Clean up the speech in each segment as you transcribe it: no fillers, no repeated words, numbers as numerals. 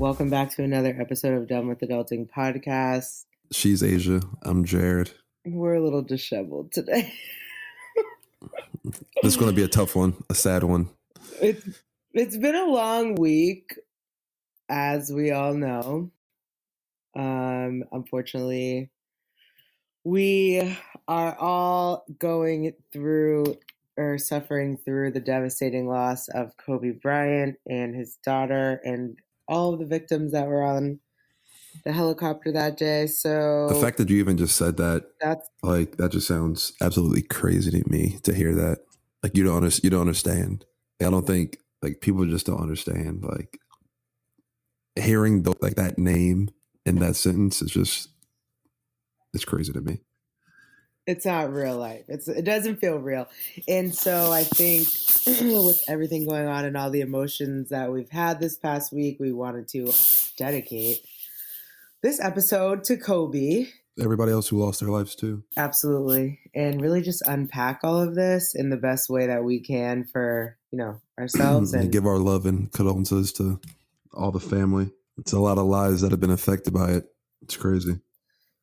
Welcome back to another episode of Done with Adulting podcast. She's Asia. I'm Jared. We're a little disheveled today. This is going to be a tough one, a sad one. It's been a long week, as we all know. Unfortunately, we are all going through or suffering through the devastating loss of Colbys Bryant and his daughter and all of the victims that were on the helicopter that day. So the fact that you even just said that, that just sounds absolutely crazy to me to hear that. Like you don't understand. I don't think people just don't understand. Like hearing that name in that sentence it's crazy to me. It's not real life. It doesn't feel real. And so I think with everything going on and all the emotions that we've had this past week, we wanted to dedicate this episode to Colbys. Everybody else who lost their lives too. Absolutely. And really just unpack all of this in the best way that we can for, ourselves. And give our love and condolences to all the family. It's a lot of lives that have been affected by it. It's crazy.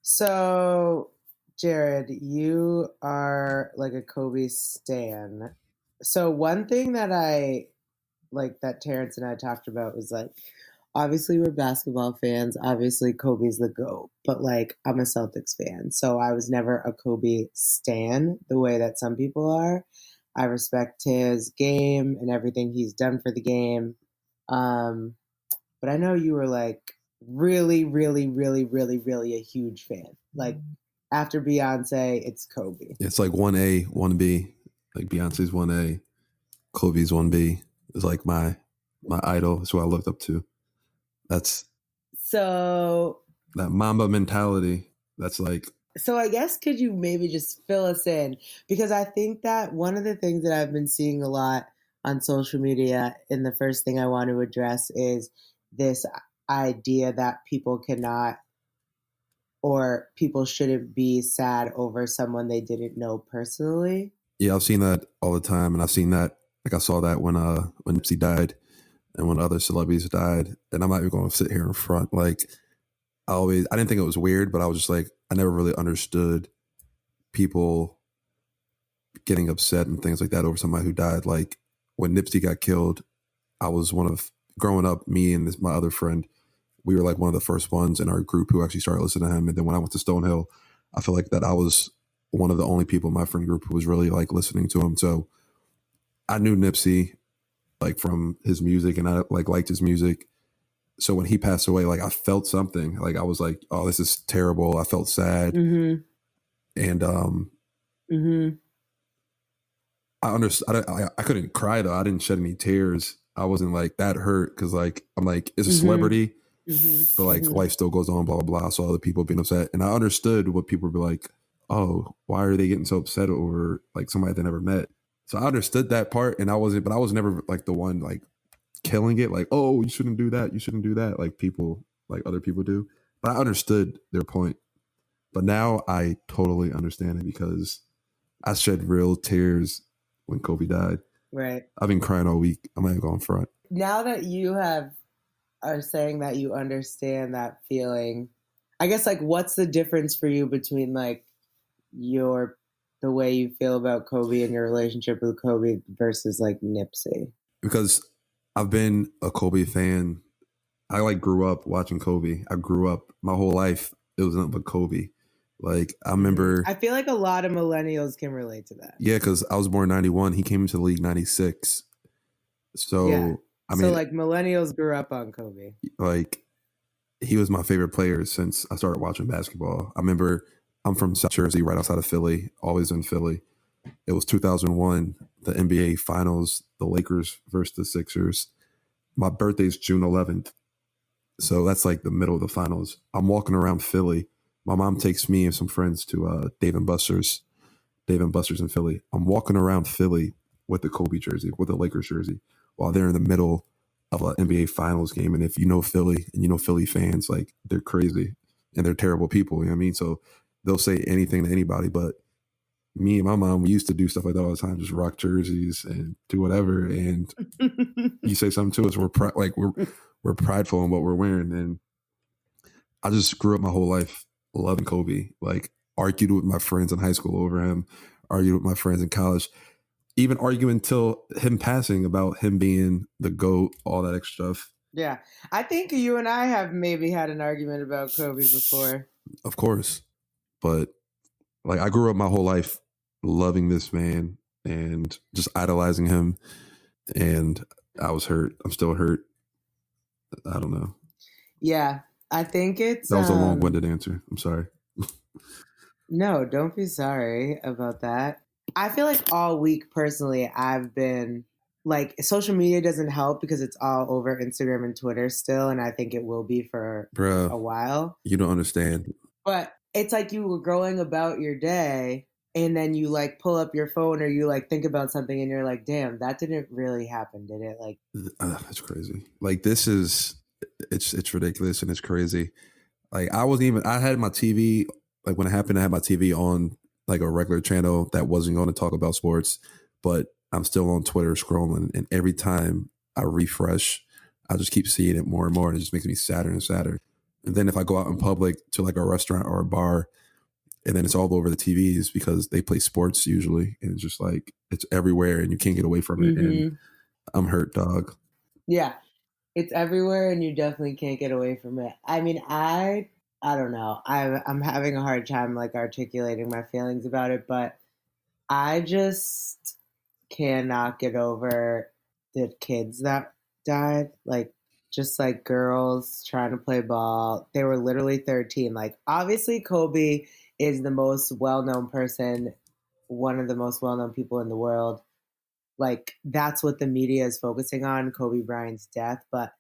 So, Jared, you are like a Colbys stan. So one thing that that Terrence and I talked about was obviously we're basketball fans. Obviously Colbys the GOAT, but I'm a Celtics fan. So I was never a Colbys stan the way that some people are. I respect his game and everything he's done for the game. But I know you were really, really, really, really, really a huge fan. After Beyonce, it's Colbys. It's 1A, 1B. Beyonce's 1A, Colbys 1B. It's my idol. It's who I looked up to. That's so that Mamba mentality. That's So I guess could you maybe just fill us in? Because I think that one of the things that I've been seeing a lot on social media, and the first thing I want to address is this idea that people cannot or people shouldn't be sad over someone they didn't know personally. Yeah, I've seen that all the time. And I've seen that, I saw that when Nipsey died and when other celebrities died. And I'm not even going to sit here in front. I didn't think it was weird, but I was just I never really understood people getting upset and things like that over somebody who died. When Nipsey got killed, I was growing up, me and my other friend, we were one of the first ones in our group who actually started listening to him. And then when I went to Stonehill, I feel that I was one of the only people in my friend group who was really listening to him. So I knew Nipsey from his music, and I liked his music. So when he passed away, I felt something. I was oh, this is terrible. I felt sad. Mm-hmm. And I understood. I couldn't cry though. I didn't shed any tears. I wasn't that hurt because I'm it's a celebrity. Mm-hmm. But life still goes on, blah, blah, blah. I saw other people being upset. And I understood what people would be oh, why are they getting so upset over somebody they never met? So I understood that part, and I was never the one killing it. Oh, you shouldn't do that. You shouldn't do that. People, other people do. But I understood their point. But now I totally understand it because I shed real tears when Colbys died. Right. I've been crying all week. I'm not even going front. Now that you are saying that you understand that feeling, I guess what's the difference for you between the way you feel about Colbys and your relationship with Colbys versus Nipsey? Because I've been a Colbys fan. I grew up watching Colbys. I grew up my whole life. It was nothing but Colbys. I remember. I feel a lot of millennials can relate to that. Yeah, because I was born 91. He came into the league 96. So yeah. I mean, millennials grew up on Colbys. He was my favorite player since I started watching basketball. I remember I'm from South Jersey, right outside of Philly, always in Philly. It was 2001, the NBA Finals, the Lakers versus the Sixers. My birthday's June 11th. So that's the middle of the finals. I'm walking around Philly. My mom takes me and some friends to Dave and Buster's in Philly. I'm walking around Philly with the Colbys jersey, with the Lakers jersey, while they're in the middle of an NBA Finals game. And if you know Philly and you know Philly fans, they're crazy and they're terrible people. You know what I mean? So they'll say anything to anybody. But me and my mom, we used to do stuff like that all the time, just rock jerseys and do whatever. And you say something to us, we're prideful in what we're wearing. And I just grew up my whole life loving Kobe. Like argued with my friends in high school over him, argued with my friends in college, even arguing until him passing about him being the GOAT, all that extra stuff. Yeah. I think you and I have maybe had an argument about Kobe before. Of course. But like I grew up my whole life loving this man and just idolizing him. And I was hurt. I'm still hurt. I don't know. Yeah. I think it's That was a long-winded answer. I'm sorry. No, don't be sorry about that. I feel like all week personally I've been like social media doesn't help because it's all over Instagram and Twitter still, and I think it will be for Bro, a while. you don't understand. But it's like you were going about your day and then you like pull up your phone or you like think about something and you're like, damn, that didn't really happen, did it? Like That's crazy. Like this is it's ridiculous and it's crazy. Like I had my TV, like when it happened, I had my TV on like a regular channel that wasn't going to talk about sports, but I'm still on Twitter scrolling, and every time I refresh, I just keep seeing it more and more, and it just makes me sadder and sadder. And then if I go out in public to like a restaurant or a bar, and then it's all over the TVs because they play sports usually, and it's just like it's everywhere, and you can't get away from it. And I'm hurt, dog. Yeah. It's everywhere and you definitely can't get away from it. I mean, I don't know. I'm having a hard time like articulating my feelings about it, but I just cannot get over the kids that died. Like just like girls trying to play ball. They were literally 13. Like obviously Kobe is the most well-known person, one of the most well-known people in the world. Like that's what the media is focusing on, Kobe Bryant's death. But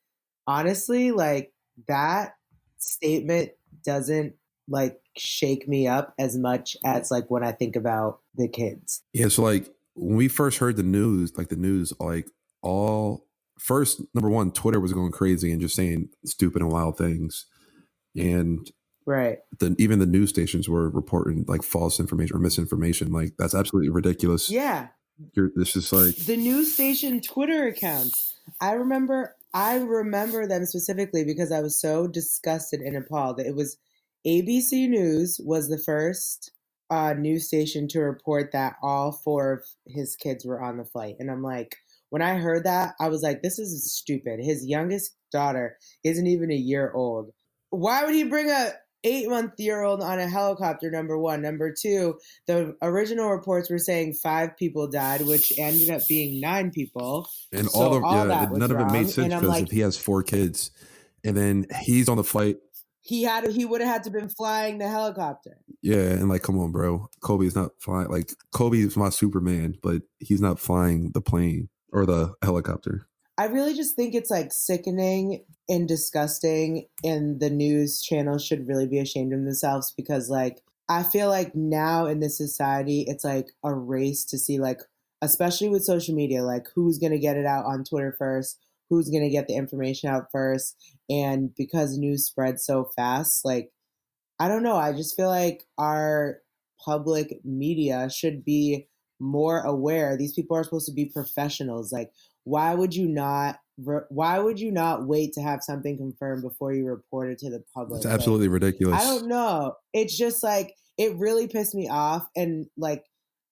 honestly, like that statement doesn't like shake me up as much as like when I think about the kids. Yeah, so like when we first heard the news, like all first number one, Twitter was going crazy and just saying stupid and wild things, and Right. then even the news stations were reporting like false information or misinformation. Like that's absolutely ridiculous. Yeah. This is like the news station Twitter accounts. I remember them specifically because I was so disgusted and appalled that it was ABC News was the first news station to report that all 4 of his kids were on the flight. And I'm like, when I heard that, I was like, this is stupid. His youngest daughter isn't even a year old. Why would he bring a 8-month-old on a helicopter, number one? Number two, the original reports were saying 5 people died, which ended up being 9 people. And so none of it made sense because like, if he has 4 kids and then he's on the flight, he would have had to been flying the helicopter. Yeah, and like, come on, bro. Kobe's not flying. Like, Kobe's my Superman, but he's not flying the plane or the helicopter. I really just think it's like sickening and disgusting, and the news channels should really be ashamed of themselves because like I feel like now in this society it's like a race to see like, especially with social media, like who's going to get it out on Twitter first, who's going to get the information out first. And because news spreads so fast, like I don't know, I just feel like our public media should be more aware. These people are supposed to be professionals. Like why would you not wait to have something confirmed before you report it to the public? It's absolutely like, ridiculous. I don't know. It's just like it really pissed me off, and like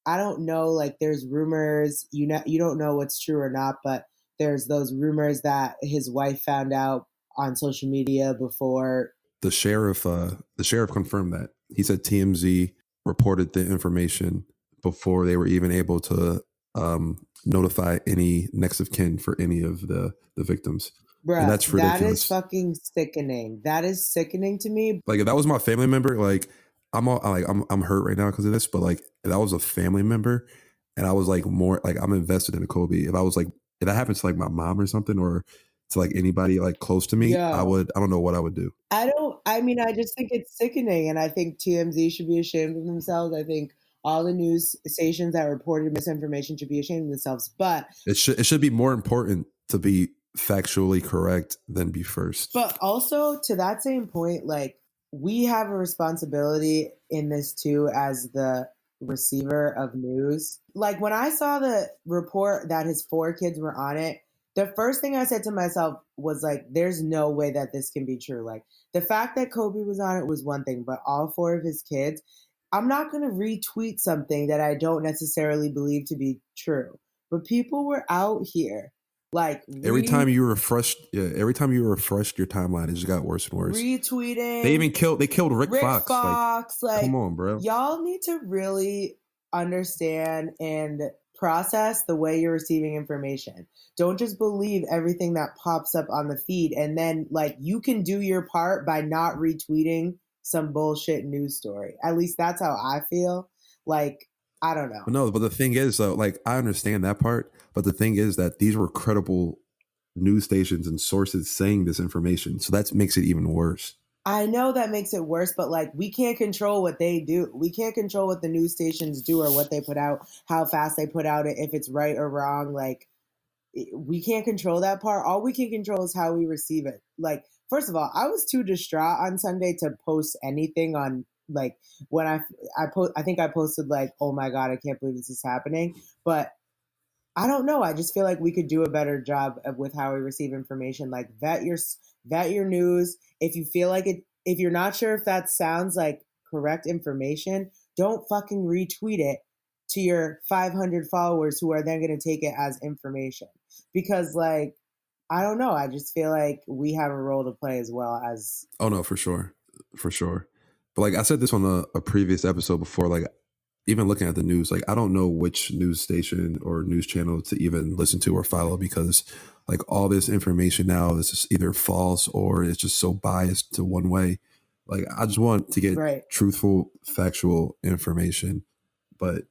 I don't know, like there's rumors, you don't know what's true or not, but there's those rumors that his wife found out on social media before. The sheriff confirmed that. He said TMZ reported the information before they were even able to notify any next of kin for any of the victims. Bruh, and that's ridiculous. That is fucking sickening. That is sickening to me. Like if that was my family member, like I'm hurt right now because of this, but like if that was a family member and I was like more like I'm invested in a Kobe. If that happens to like my mom or something or to like anybody like close to me, I don't know what I would do. I just think it's sickening, and I think TMZ should be ashamed of themselves. I think all the news stations that reported misinformation should be ashamed of themselves. But it should be more important to be factually correct than be first. But also to that same point, like we have a responsibility in this too as the receiver of news. Like when I saw the report that his 4 kids were on it, the first thing I said to myself was like, there's no way that this can be true. Like the fact that Kobe was on it was one thing, but all 4 of his kids, I'm not going to retweet something that I don't necessarily believe to be true. But people were out here like every time you refreshed your timeline, it just got worse and worse. retweeting. They killed Rick Fox. Fox. Like, come on, bro. Y'all need to really understand and process the way you're receiving information. Don't just believe everything that pops up on the feed. And then, like, you can do your part by not retweeting some bullshit news story. At least that's how I feel. Like, I don't know. But no, but the thing is, though, like, I understand that part. But the thing is that these were credible news stations and sources saying this information. So that makes it even worse. I know that makes it worse, but like we can't control what they do. We can't control what the news stations do or what they put out, how fast they put out it, if it's right or wrong. Like we can't control that part. All we can control is how we receive it. Like, first of all, I was too distraught on Sunday to post anything on like when I think I posted like, oh my God, I can't believe this is happening. But I don't know. I just feel like we could do a better job with how we receive information. Like vet your news. If you feel like it, if you're not sure if that sounds like correct information, don't fucking retweet it to your 500 followers who are then going to take it as information. Because like, I don't know. I just feel like we have a role to play as well as. Oh no, for sure. But like I said this on a previous episode before, like even looking at the news, like I don't know which news station or news channel to even listen to or follow because like all this information now is just either false or it's just so biased to one way. Like I just want to get truthful, factual information, but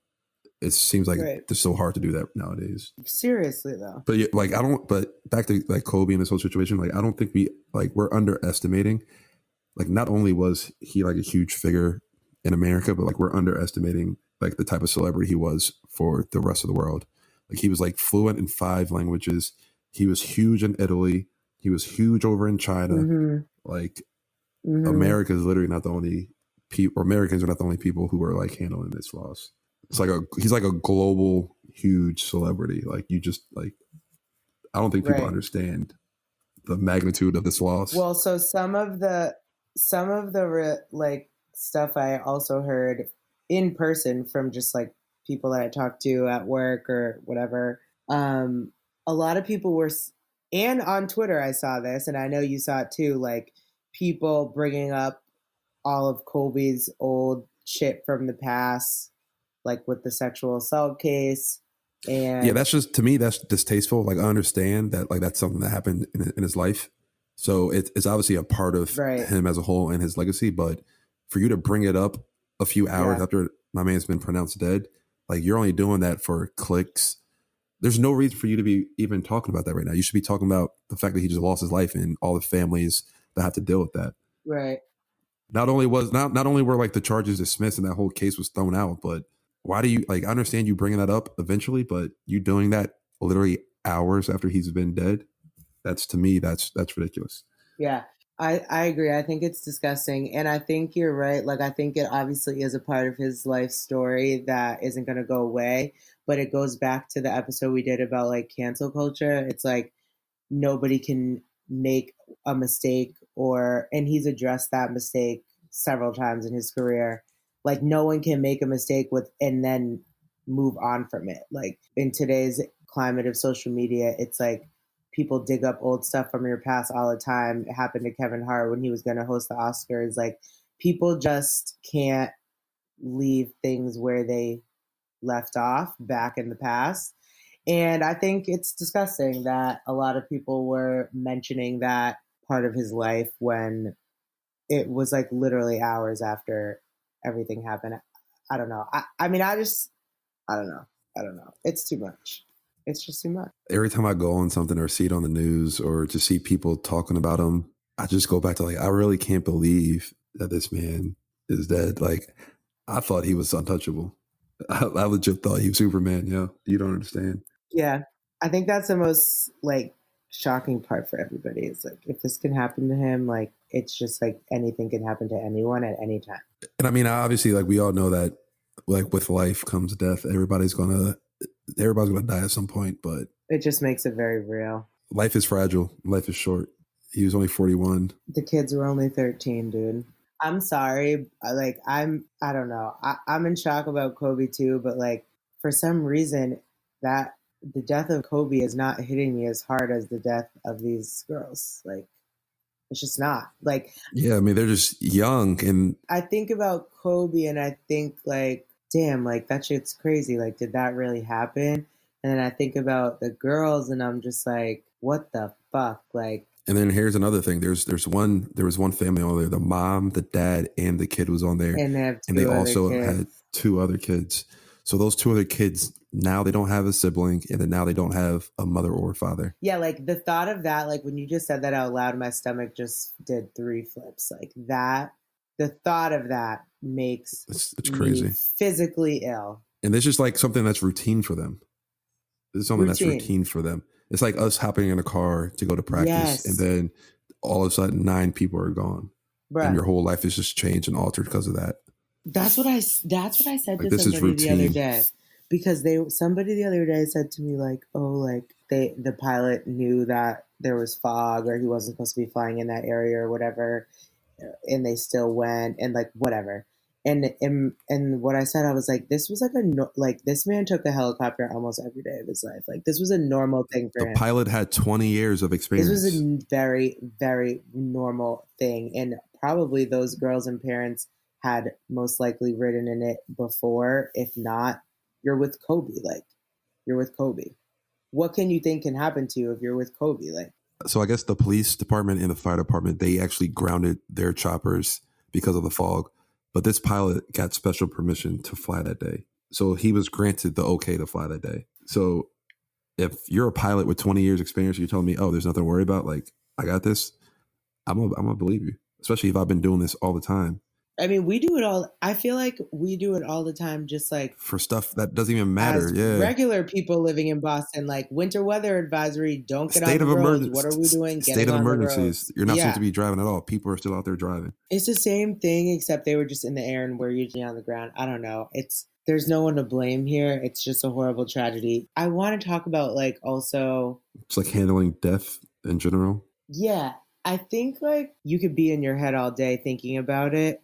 it seems like it's so hard to do that nowadays. Seriously though. But like but back to like Kobe and this whole situation, like I don't think we're underestimating. Like not only was he like a huge figure in America, but like we're underestimating like the type of celebrity he was for the rest of the world. Like he was like fluent in 5 languages. He was huge in Italy. He was huge over in China. Mm-hmm. Like America is literally not the only people, or Americans are not the only people who are like handling this loss. It's like he's like a global huge celebrity. Like you just like, I don't think people understand the magnitude of this loss. Well, so some of the like stuff I also heard in person from just like people that I talked to at work or whatever. A lot of people were, and on Twitter I saw this, and I know you saw it too, like people bringing up all of Colby's old shit from the past, like with the sexual assault case. And yeah, that's just, to me, that's distasteful. Like I understand that like that's something that happened in his life. So it's obviously a part of him as a whole and his legacy. But for you to bring it up a few hours after my man's been pronounced dead, like you're only doing that for clicks. There's no reason for you to be even talking about that right now. You should be talking about the fact that he just lost his life and all the families that have to deal with that. Right. Not only were like the charges dismissed and that whole case was thrown out, but why do you like? I understand you bringing that up eventually, but you doing that literally hours after he's been dead. That's, to me, that's ridiculous. Yeah, I agree. I think it's disgusting. And I think you're right. Like, I think it obviously is a part of his life story that isn't going to go away. But it goes back to the episode we did about like cancel culture. It's like nobody can make a mistake and he's addressed that mistake several times in his career. Like no one can make a mistake and then move on from it. Like in today's climate of social media, it's like people dig up old stuff from your past all the time. It happened to Kevin Hart when he was going to host the Oscars. Like people just can't leave things where they left off back in the past. And I think it's disgusting that a lot of people were mentioning that part of his life when it was like literally hours after everything happened. I don't know. I mean, I don't know. It's too much. It's just too much. Every time I go on something or see it on the news or just see people talking about him, I just go back to like, I really can't believe that this man is dead. Like, I thought he was untouchable. I legit thought he was Superman. Yeah, you don't understand. Yeah, I think that's the most like shocking part for everybody. Is like if this can happen to him, like it's just like anything can happen to anyone at any time. And I mean, obviously, like we all know that like with life comes death. Everybody's gonna die at some point, but It just makes it very real. life is fragile. Life is short. He was only 41. The kids were only 13, dude. I'm sorry. I don't know. I'm in shock about Kobe too, but like, for some reason, that the death of Kobe is not hitting me as hard as the death of these girls. Like, it's just not. Like, Yeah, I mean they're just young, and I think about Kobe and I think like, damn, like that shit's crazy. Like, did that really happen? And then I think about the girls and I'm just like, what the fuck? Like, then here's another thing. There was one family on there. The mom, the dad, and the kid was on there, and they have and they two other also had kids. two other kids. So those two other kids now they don't have a sibling, and then now they don't have a mother or a father. Yeah, like the thought of that, like when you just said that out loud, my stomach just did three flips. Like that, the thought of that makes It's me crazy, physically ill. and this is like something that's routine for them. This is something that's Routine. routine for them. It's like us hopping in a car to go to practice, and Yes, then all of a sudden 9 people are gone, and bruh. your whole life is just changed and altered because of that. That's what I said Like to this is somebody the other routine. day, because somebody the other day said to me like, oh, like the pilot knew that there was fog or he wasn't supposed to be flying in that area or whatever, and they still went and like whatever. And what I said, I was like, this was like like this man took a helicopter almost every day of his life. Like this was a normal thing for The him. pilot had 20 years of This was experience. a very, very normal thing. And probably those girls and parents had most likely ridden in it before. If not, you're with Kobe. Like, you're with Kobe. What can you think can happen to you if you're with Kobe? Like, So I guess the police department and the fire department, they actually grounded their choppers because of the fog. But this pilot got special permission to fly that day. So he was granted the okay to fly that day. So if you're a pilot with 20 years experience, you're telling me, oh, there's nothing to worry about. Like, I got this. I'm gonna believe you, especially if I've been doing this all the time I mean, we do it all. I feel like we do it all the time, just like for stuff that doesn't even matter. as Yeah. regular people living in Boston, like winter weather advisory, don't get on State the of roads. What emergency. are we doing? State Getting of on the emergencies. roads. You're not supposed to Yeah. be driving at all. People are still out there driving. It's the same thing, except they were just in the air and we're usually on the ground. I don't know. There's no one to blame here. It's just a horrible tragedy. I want to talk about like also, It's like handling death in general. yeah, I think like you could be in your head all day thinking about it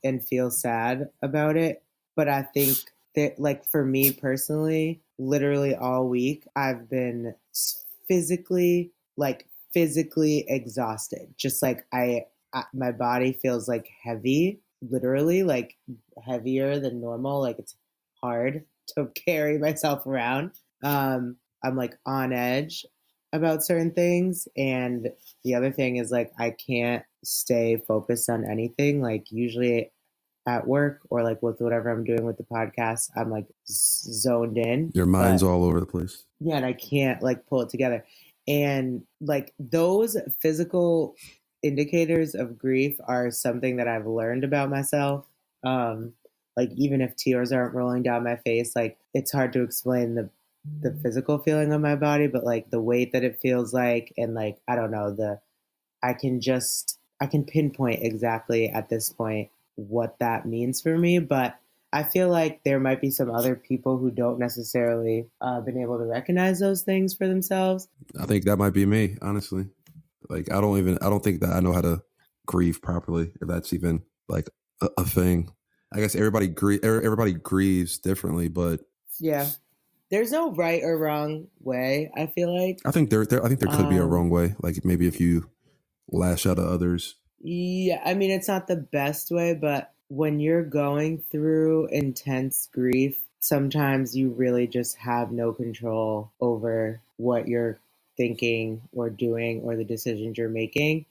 and feel sad about it, but I think that like for me personally, literally all week I've been physically physically exhausted. Just like my body feels like heavy, literally like heavier than normal, like it's hard to carry myself around. I'm like on edge about certain things, and the other thing is like I can't stay focused on anything. Like usually at work or like with whatever I'm doing with the podcast, I'm like zoned in. Your mind's But all over the place. yeah, and I can't like pull it together. And like those physical indicators of grief are something that I've learned about myself. Um, like even if tears aren't rolling down my face, like it's hard to explain the physical feeling of my body, but like the weight that it feels like, and like I don't know, I can pinpoint exactly at this point what that means for me, but I feel like there might be some other people who don't necessarily been able to recognize those things for themselves. I think that might be me, honestly. Like I don't think that I know how to grieve properly, if that's even like a thing. I guess everybody grieves differently, but Yeah, there's no right or wrong way. I feel like, I think there could be a um, wrong way. Like maybe if you lash out at others. yeah, I mean, it's not the best way, but when you're going through intense grief, sometimes you really just have no control over what you're thinking or doing or the decisions you're making.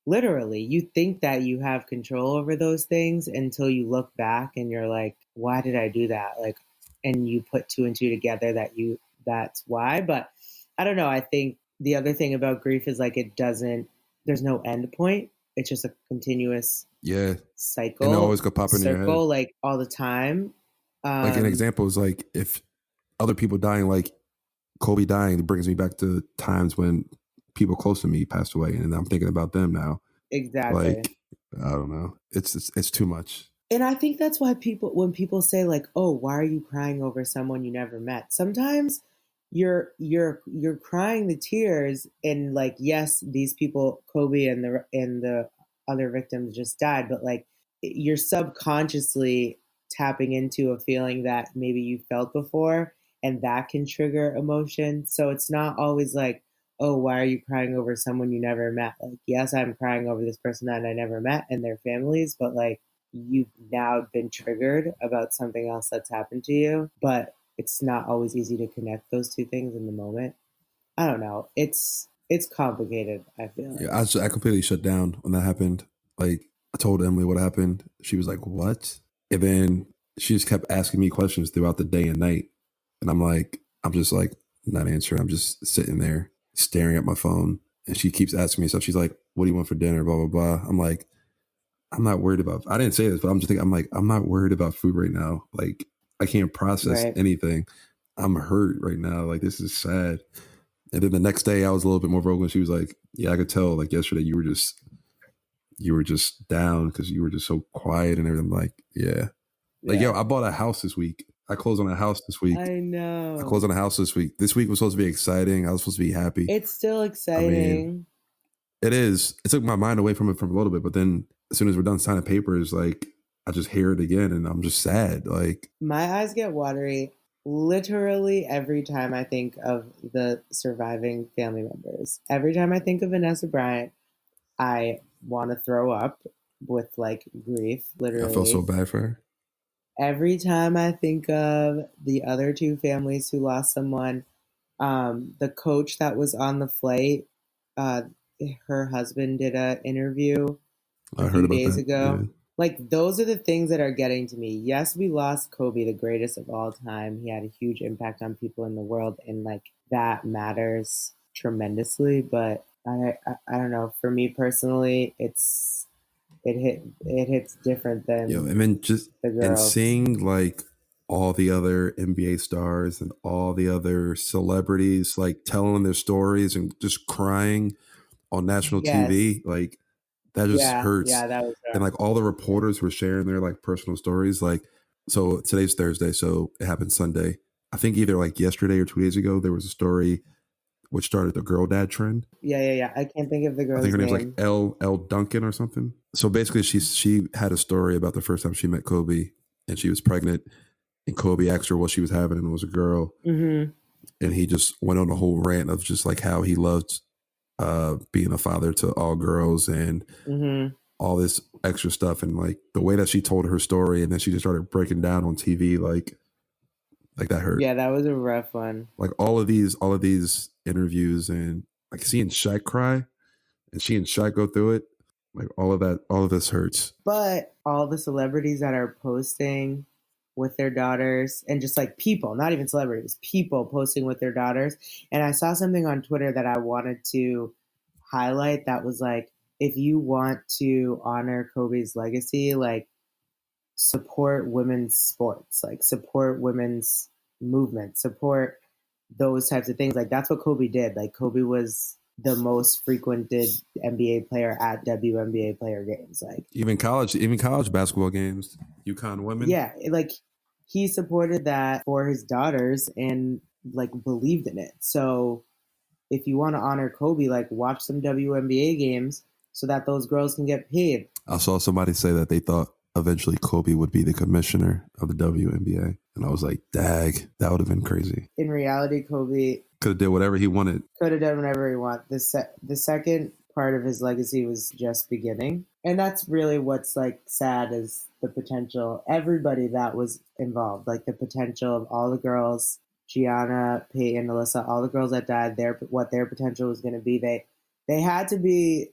Literally, you think that you have control over those things until you look back and you're like, why did I do that? Like, and you put two and two together that's why. But I don't know. I think the other thing about grief is like there's no end point. It's just a continuous Yeah. And it always cycle, could pop into your head. circle, like all the time. Like an Um, example is like if other people dying, like Kobe dying, it brings me back to times when people close to me passed away, and I'm thinking about them now. exactly. Like I don't know, it's too much. And I think that's why when people say like, "Oh, why are you crying over someone you never met?" Sometimes you're crying the tears, and like, yes, these people, Kobe and the other victims just died, but like you're subconsciously tapping into a feeling that maybe you felt before, and that can trigger emotion. So it's not always like, "Oh, why are you crying over someone you never met?" Like, yes, I'm crying over this person that I never met and their families, but like you've now been triggered about something else that's happened to you, but it's not always easy to connect those two things in the moment. I don't know. It's complicated, I feel Yeah, like. I completely shut down when that happened. Like I told Emily what happened. She was like, "What?" And then she just kept asking me questions throughout the day and night. And I'm just like not answering. I'm just sitting there staring at my phone. And she keeps asking me stuff. She's like, "What do you want for dinner?" Blah blah blah. I'm like, I'm not worried about. I didn't say this, but I'm just thinking. I'm like, I'm not worried about food right now. Like I can't process Right. anything. I'm hurt right now. Like this is sad. And then the next day, I was a little bit more vocal. And she was like, "Yeah, I could tell. Like yesterday, you were just down because you were just so quiet and everything." I'm like, yeah, like yo, Yeah. I bought a house this week. I closed on a house this week. I I know. closed on a house this week. This week was supposed to be exciting. I was supposed to be happy. It's still I mean, exciting. it is. It took my mind away from it for a little bit, but then as soon as we're done signing papers, like I just hear it again, and I'm just sad. Like, My eyes get watery literally every time I think of the surviving family members. Every time I think of Vanessa Bryant, I want to throw up with like grief, I felt so literally. bad for her. Every time I think of the other two families who lost someone, the coach that was on the flight, uh, her husband did an interview a I heard few about days that. Yeah, ago. Like, those are the things that are getting to me. Yes, we lost Kobe, the greatest of all time. He had a huge impact on people in the world, and like that matters tremendously. But I don't know. For me personally, it hits different than and then just the and girls. seeing like all the other NBA stars and all the other celebrities like telling their stories and just crying on national Yes. TV, like that just Yeah. hurts. Yeah. That was And rough. like all the Yeah. reporters were sharing their like personal stories. Like, so today's Thursday, so it happened Sunday. I think either like yesterday or 2 days ago, there was a story which started the girl dad trend. Yeah. Yeah. Yeah. I can't think of the I think girl's her name's like name. L Duncan or something. So basically, she had a story about the first time she met Kobe, and she was pregnant, and Kobe asked her what she was having, and it was a girl, Mm-hmm. and he just went on a whole rant of just like how he loved being a father to all girls and Mm-hmm. all this extra stuff, and like the way that she told her story, and then she just started breaking down on TV, like that hurt. Yeah. That was a rough one. Like all of these interviews, and like seeing Shaq cry, and she and Shaq go through it, like all of that, all of this hurts. But all the celebrities that are posting with their daughters, and just like people, not even celebrities, people posting with their daughters. And I saw something on Twitter that I wanted to highlight that was like, if you want to honor Kobe's legacy, like support women's sports, like support women's movement, support those types of things. Like that's what Kobe did. Like Kobe was the most frequented NBA player at WNBA player games. Like, Even college basketball games, UConn women. yeah, like he supported that for his daughters and like believed in it. So if you want to honor Kobe, like watch some WNBA games so that those girls can get paid. I saw somebody say that they thought eventually Kobe would be the commissioner of the WNBA, and I was like, "Dag, that would have been crazy." In reality, Kobe Could have did whatever he wanted. could have done whatever he wanted. The second part of his legacy was just beginning, and that's really what's like sad is the potential. Everybody that was involved, like the potential of all the girls, Gianna, Peyton, Alyssa, all the girls that died. What their potential was going to be. They had to be.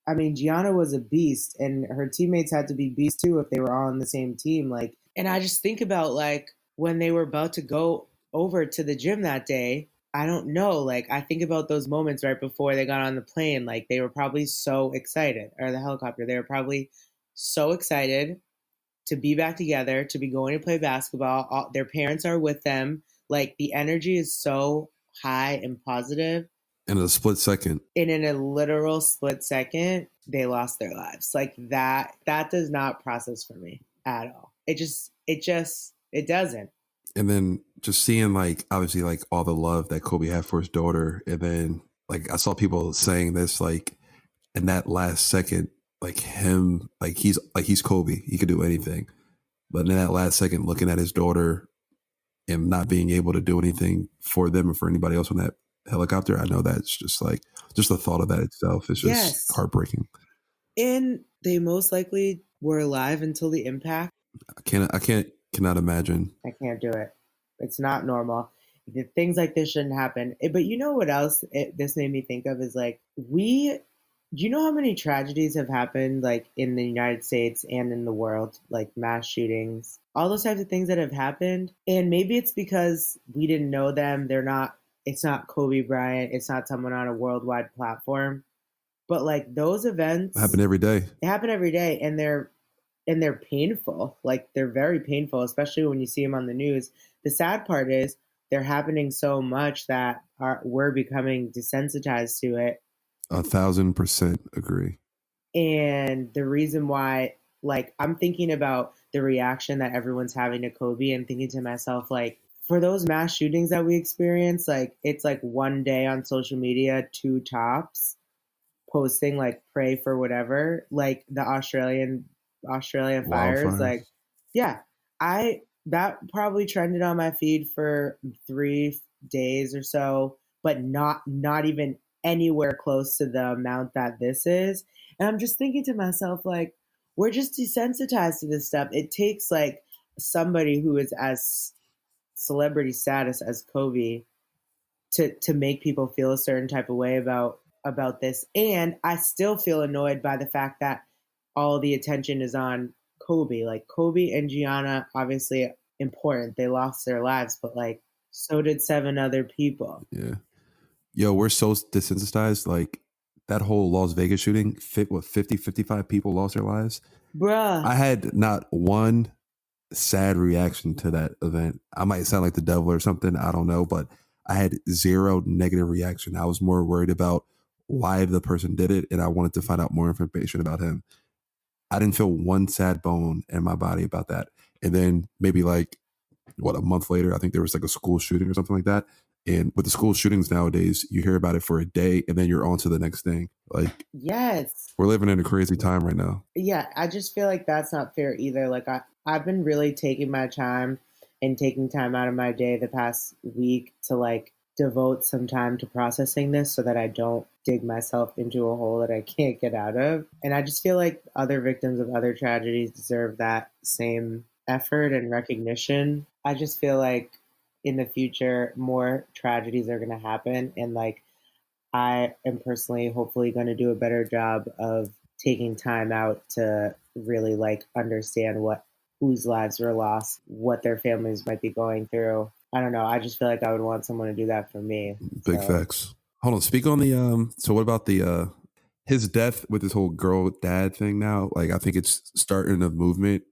I mean, Gianna was a beast, and her teammates had to be beasts too if they were all on the same team. Like, and I just think about like when they were about to go over to the gym that day. I don't know. Like, I think about those moments right before they got on the plane. Like, they were probably so excited, or the helicopter. They were probably so excited to be back together, to be going to play basketball. Their parents are with them. Like, the energy is so high and positive. In a split second, And in a literal split second, they lost their lives. Like, that does not process for me. at all. It doesn't. And then just seeing like obviously like all the love that Kobe had for his daughter, and then like I saw people saying this like in that last second, like him, like he's Kobe, he could do anything, but in that last second, looking at his daughter and not being able to do anything for them or for anybody else on that helicopter, I know that's just like just the thought of that itself is just Yes. heartbreaking. And they most likely were alive until the impact. Cannot imagine. I can't do it. It's not normal. Things like this shouldn't happen. But you know what else this made me think of is like do you know how many tragedies have happened like in the United States and in the world, like mass shootings, all those types of things that have happened? And maybe it's because we didn't know them. It's not Kobe Bryant. It's not someone on a worldwide platform. But like those It happen events, every day. they happen every day, and they're painful. Like they're very painful, especially when you see them on the news. The sad part is they're happening so much that we're becoming desensitized to it. 1,000% agree. And the reason why, like, I'm thinking about the reaction that everyone's having to Kobe and thinking to myself, like, for those mass shootings that we experience, like, it's like one day on social media, two tops, posting like pray for whatever, like the Australian fires. Like, Wildfires. yeah, I that probably trended on my feed for 3 days or so, but not even anywhere close to the amount that this is. And I'm just thinking to myself, like, we're just desensitized to this stuff. It takes like somebody who is as celebrity status as Kobe to make people feel a certain type of way about this. And I still feel annoyed by the fact that all the attention is on Kobe. Like Kobe and Gianna, obviously important. They lost their lives, but like so did seven other people. Yeah. Yo, we're so desensitized. Like that whole Las Vegas shooting, 55 people lost their lives. Bruh. I had not one sad reaction to that event. I might sound like the devil or something. I don't know, but I had zero negative reaction. I was more worried about why the person did it, and I wanted to find out more information about him. I didn't feel one sad bone in my body about that. And then maybe like a month later, I think there was like a school shooting or something like that. And with the school shootings nowadays, you hear about it for a day and then you're on to the next thing. Like Yes. we're living in a crazy time right now. Yeah, I just feel like that's not fair either. Like I've been really taking my time and taking time out of my day the past week to like devote some time to processing this so that I don't dig myself into a hole that I can't get out of. And I just feel like other victims of other tragedies deserve that same effort and recognition. I just feel like in the future more tragedies are going to happen, and like I am personally hopefully going to do a better job of taking time out to really like understand what whose lives were lost, what their families might be going through. I don't know. I just feel like I would want someone to do that for me. Big So, facts. Hold on. Speak on the so what about the his death with this whole girl dad thing now? Like I think it's starting a movement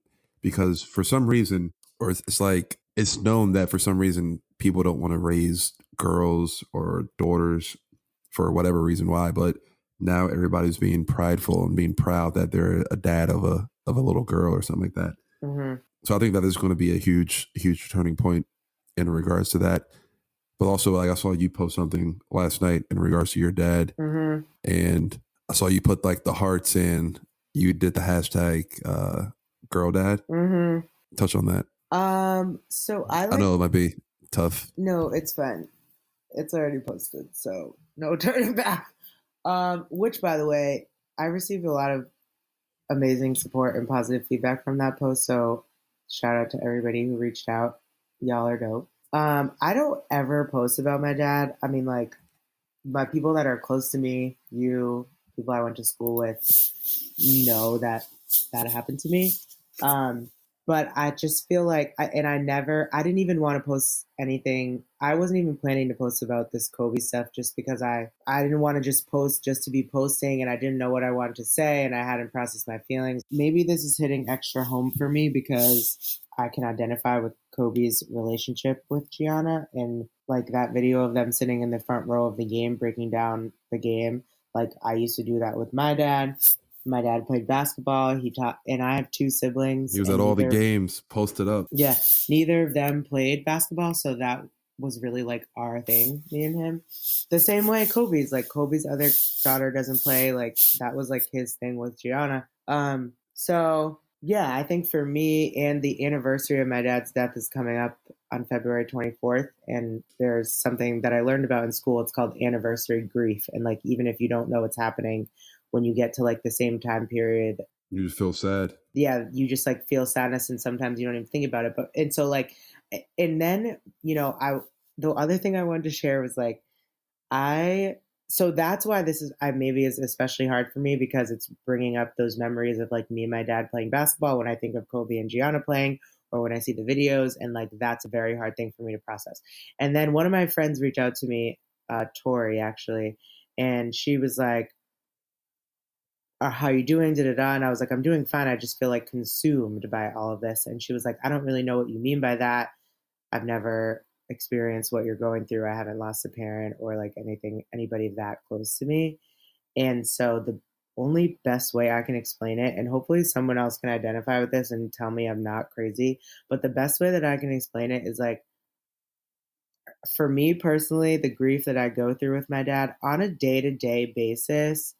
because for some reason, or it's like it's known that for some reason people don't want to raise girls or daughters for whatever reason why, but now everybody's being prideful and being proud that they're a dad of a little girl or something like that. mhm, So I think that is going to be a huge turning point in regards to that. But also, like I saw you post something last night in regards to your dad, mhm, and I saw you put like the hearts in. You did the hashtag girl dad. mhm. Touch on that. So I I like know it might be tough. no, it's fine. It's already posted, so no turning back. Which by the way, I received a lot of amazing support and positive feedback from that post. So shout out to everybody who reached out. Y'all are dope. I don't ever post about my dad. I mean, like my people that are close to me, you, people I went to school with, know that that happened to me. Um, but I just feel like, I didn't even want to post anything. I wasn't even planning to post about this Kobe stuff just because I didn't want to just post just to be posting, and I didn't know what I wanted to say and I hadn't processed my feelings. Maybe this is hitting extra home for me because I can identify with Kobe's relationship with Gianna, and like that video of them sitting in the front row of the game breaking down the game. Like I used to do that with my dad. My dad played basketball. He taught, and I have two siblings, He was at and all the games, posted up. yeah, neither of them played basketball, so that was really like our thing, me and him. The same way Colbys' other daughter doesn't play, like that was like his thing with Gianna. So yeah, I think for me, and the anniversary of my dad's death is coming up on February 24th, and there's something that I learned about in school. It's called anniversary grief, and like even if you don't know what's happening, when you get to like the same time period, You just feel sad. yeah, you just like feel sadness, and sometimes you don't even think about it. But and so like, and then I the other thing I wanted to share was like I so that's why this is I maybe is especially hard for me, because it's bringing up those memories of like me and my dad playing basketball when I think of Kobe and Gianna playing, or when I see the videos, and like that's a very hard thing for me to process. And then one of my friends reached out to me, Tori actually, and she was like, how you doing? Da da da. And I was like, I'm doing fine. I just feel like consumed by all of this. And she was like, I don't really know what you mean by that. I've never experienced what you're going through. I haven't lost a parent or like anybody that close to me. And so the only best way I can explain it, and hopefully someone else can identify with this and tell me I'm not crazy, but the best way that I can explain it is like, for me personally, the grief that I go through with my dad on a day to day basis,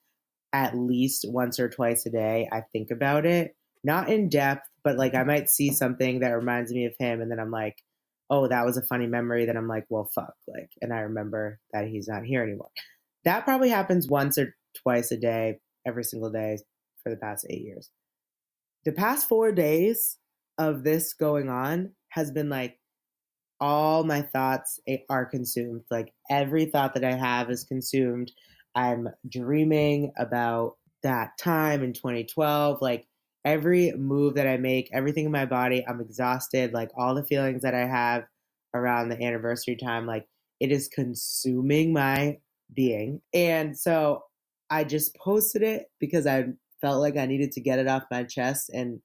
at least once or twice a day, I think about it. Not in depth, but like I might see something that reminds me of him, and then I'm like, oh, that was a funny memory. Then I'm like, well, fuck. Like, and I remember that he's not here anymore. That probably happens once or twice a day, every single day for the past 8 years. The past 4 days of this going on has been like all my thoughts are consumed. Like every thought that I have is consumed. I'm dreaming about that time in 2012. Like every move that I make, everything in my body, I'm exhausted. Like all the feelings that I have around the anniversary time, like it is consuming my being. And so I just posted it because I felt like I needed to get it off my chest, and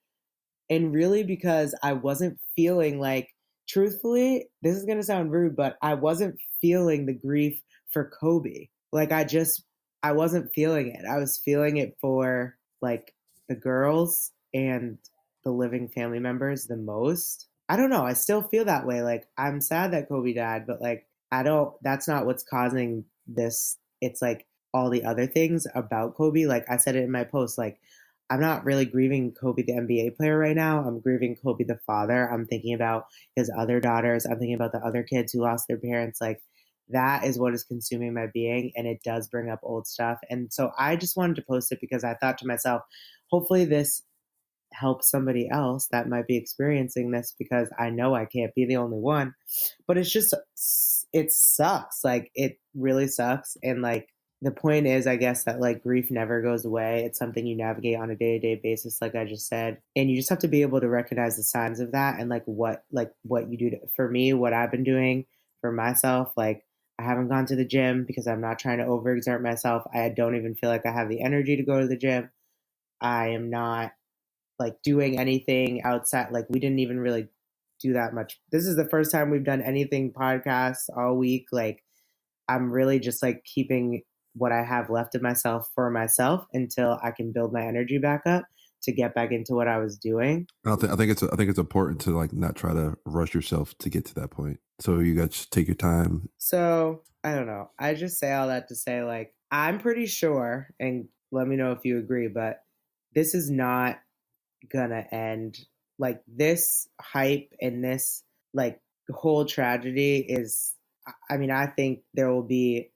really because I wasn't feeling like, truthfully, this is going to sound rude, but I wasn't feeling the grief for Kobe. Like I wasn't feeling it. I was feeling it for like the girls and the living family members the most. I don't know. I still feel that way. Like I'm sad that Kobe died, but like that's not what's causing this. It's like all the other things about Kobe. Like I said it in my post, like I'm not really grieving Kobe, the NBA player, right now. I'm grieving Kobe, the father. I'm thinking about his other daughters. I'm thinking about the other kids who lost their parents. Like, that is what is consuming my being. And it does bring up old stuff. And so I just wanted to post it because I thought to myself, hopefully this help somebody else that might be experiencing this, because I know I can't be the only one. But it's just, it sucks. Like, it really sucks. And like, the point is, I guess, that like grief never goes away. It's something you navigate on a day to day basis, like I just said. And you just have to be able to recognize the signs of that, and like what you do for me, what I've been doing for myself. Like, I haven't gone to the gym because I'm not trying to overexert myself. I don't even feel like I have the energy to go to the gym. I am not like doing anything outside. Like we didn't even really do that much. This is the first time we've done anything podcasts all week. Like I'm really just like keeping what I have left of myself for myself until I can build my energy back up to get back into what I was doing. I think it's important to like not try to rush yourself to get to that point. So you got to take your time. So I don't know. I just say all that to say, like, I'm pretty sure, and let me know if you agree, but this is not gonna end. Like this hype and this like whole tragedy is, I mean, I think there will be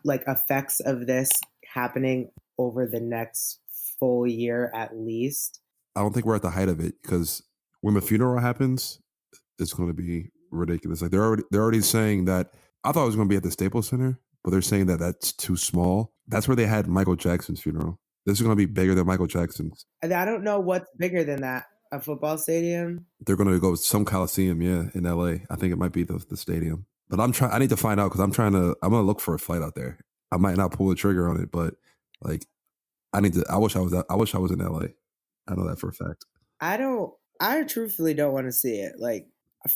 like effects of this happening over the next full year at least. I don't think we're at the height of it, because when the funeral happens, it's going to be ridiculous. Like they're already saying that. I thought it was going to be at the Staples Center, but they're saying that that's too small. That's where they had Michael Jackson's funeral. This is going to be bigger than Michael Jackson's. And I don't know what's bigger than that. A football stadium? They're going to go with some Coliseum, yeah, in LA. I think it might be the stadium. But I need to find out, because I'm going to look for a flight out there. I might not pull the trigger on it, but like I wish I was in LA. I know that for a fact. I truthfully don't want to see it. Like,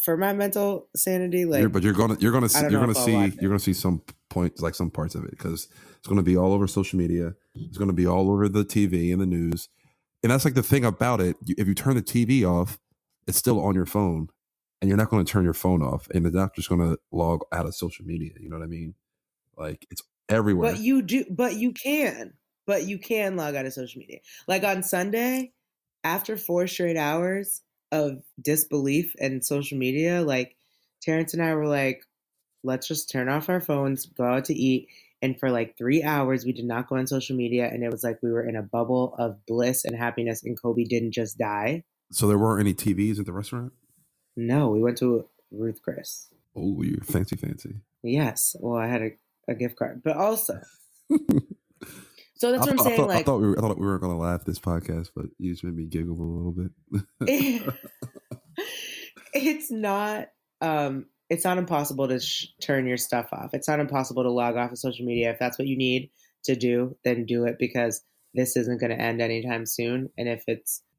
for my mental sanity, like, you're gonna I don't know if I'll watch it. see some points, like some parts of it, because it's gonna be all over social media. It's going to be all over the TV and the news. And that's like the thing about it. If you turn the TV off, it's still on your phone, and you're not going to turn your phone off, and it's not just going to log out of social media. You know what I mean? Like, it's everywhere. But you can log out of social media. Like on Sunday, after 4 straight hours of disbelief and social media, like Terrence and I were like, let's just turn off our phones, go out to eat. And for like 3 hours, we did not go on social media. And it was like we were in a bubble of bliss and happiness, and Colby didn't just die. So there weren't any TVs at the restaurant? No, we went to Ruth Chris. Oh, you're fancy. Yes. Well, I had a gift card. But also, so that's what I'm saying. I thought we were going to laugh this podcast, but you just made me giggle a little bit. It's not impossible to turn your stuff off. It's not impossible to log off of social media. If that's what you need to do, then do it, because this isn't going to end anytime soon. And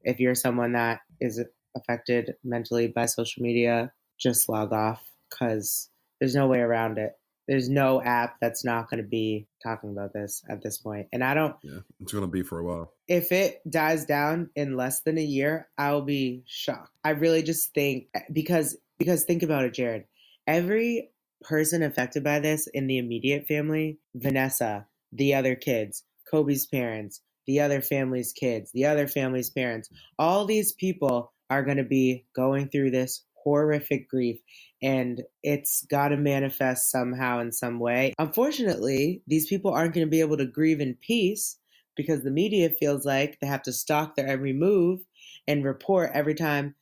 if you're someone that is affected mentally by social media, just log off, because there's no way around it. There's no app that's not going to be talking about this at this point. And I don't... Yeah, it's going to be for a while. If it dies down in less than a year, I'll be shocked. I really just think, because think about it, Jared. Every person affected by this in the immediate family, Vanessa, the other kids, Colby's parents, the other family's kids, the other family's parents, all these people are going to be going through this horrific grief, and it's got to manifest somehow in some way. Unfortunately, these people aren't going to be able to grieve in peace, because the media feels like they have to stalk their every move and report every time.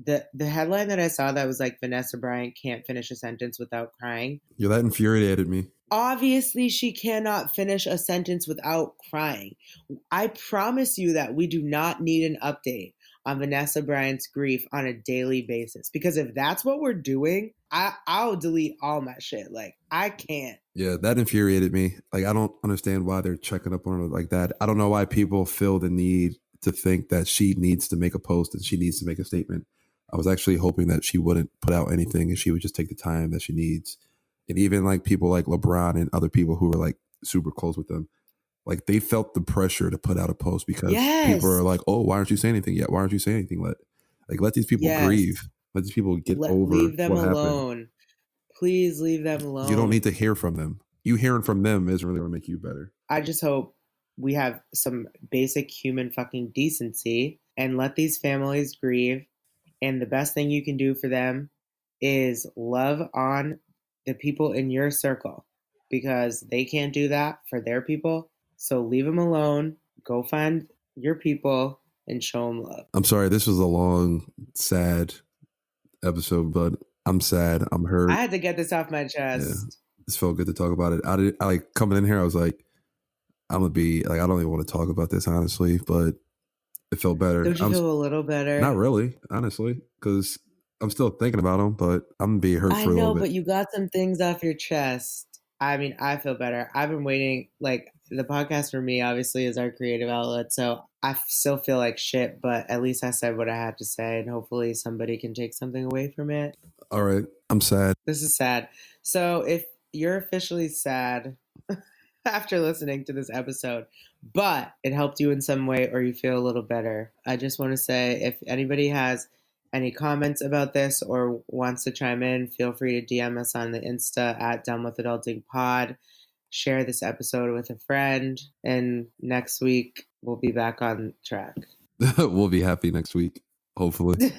The headline that I saw that was like, Vanessa Bryant can't finish a sentence without crying. Yeah, that infuriated me. Obviously, she cannot finish a sentence without crying. I promise you that we do not need an update on Vanessa Bryant's grief on a daily basis, because if that's what we're doing, I'll delete all my shit. Like, I can't. Yeah, that infuriated me. Like, I don't understand why they're checking up on her like that. I don't know why people feel the need to think that she needs to make a post and she needs to make a statement. I was actually hoping that she wouldn't put out anything and she would just take the time that she needs. And even like people like LeBron and other people who were like super close with them, like they felt the pressure to put out a post, because people are like, oh, why aren't you saying anything yet? Why aren't you saying anything? Let these people grieve. Let these people get over leave them what alone. happened. Please leave them alone. You don't need to hear from them. You hearing from them isn't really going to make you better. I just hope we have some basic human fucking decency and let these families grieve. And the best thing you can do for them is love on the people in your circle, because they can't do that for their people. So leave them alone. Go find your people and show them love. I'm sorry, this was a long, sad episode, but I'm sad. I'm hurt. I had to get this off my chest. Yeah, this felt good to talk about it. I like coming in here, I was like, I'm going to be like, I don't even want to talk about this, honestly, but it felt better. Don't you feel a little better? Not really, honestly, because I'm still thinking about them, but I'm going to be hurt for a little bit. I know, but you got some things off your chest. I mean, I feel better. I've been waiting. Like, the podcast for me, obviously, is our creative outlet. So I still feel like shit, but at least I said what I had to say, and hopefully somebody can take something away from it. All right. I'm sad. This is sad. So if you're officially sad after listening to this episode, but it helped you in some way or you feel a little better, I just want to say, if anybody has any comments about this or wants to chime in, feel free to DM us on the Insta at Done With Adulting Pod. Share this episode with a friend, and next week we'll be back on track. We'll be happy next week, hopefully.